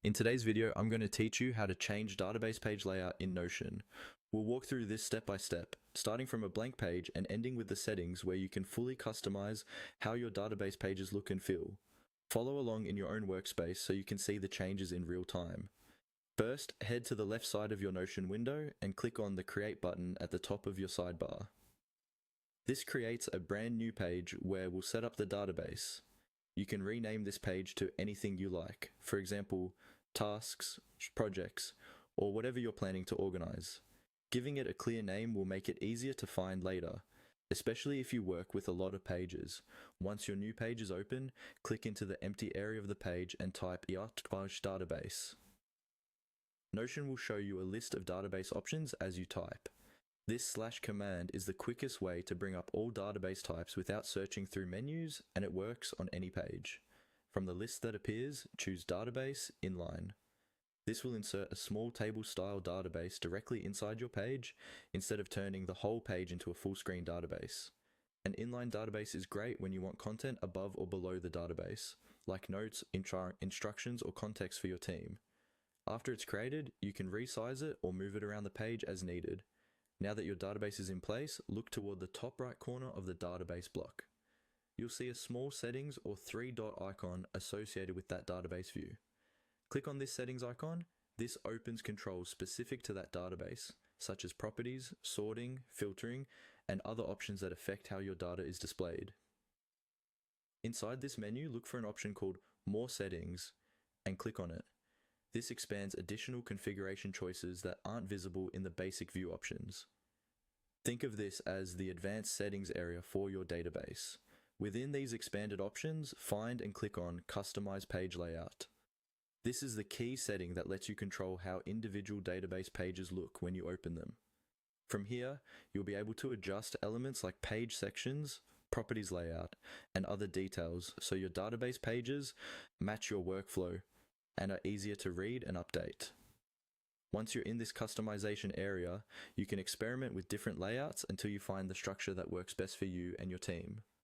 In today's video, I'm going to teach you how to change database page layout in Notion. We'll walk through this step by step, starting from a blank page and ending with the settings where you can fully customize how your database pages look and feel. Follow along in your own workspace so you can see the changes in real time. First, head to the left side of your Notion window and click on the Create button at the top of your sidebar. This creates a brand new page where we'll set up the database. You can rename this page to anything you like, for example, tasks, projects, or whatever you're planning to organize. Giving it a clear name will make it easier to find later, especially if you work with a lot of pages. Once your new page is open, click into the empty area of the page and type database. Notion will show you a list of database options as you type. This / command is the quickest way to bring up all database types without searching through menus, and it works on any page. From the list that appears, choose Database Inline. This will insert a small table-style database directly inside your page, instead of turning the whole page into a full-screen database. An inline database is great when you want content above or below the database, like notes, instructions, or context for your team. After it's created, you can resize it or move it around the page as needed. Now that your database is in place, look toward the top right corner of the database block. You'll see a small settings or 3-dot icon associated with that database view. Click on this settings icon. This opens controls specific to that database, such as properties, sorting, filtering, and other options that affect how your data is displayed. Inside this menu, look for an option called More Settings and click on it. This expands additional configuration choices that aren't visible in the basic view options. Think of this as the advanced settings area for your database. Within these expanded options, find and click on Customize Page Layout. This is the key setting that lets you control how individual database pages look when you open them. From here, you'll be able to adjust elements like page sections, properties layout, and other details so your database pages match your workflow and are easier to read and update. Once you're in this customization area, you can experiment with different layouts until you find the structure that works best for you and your team.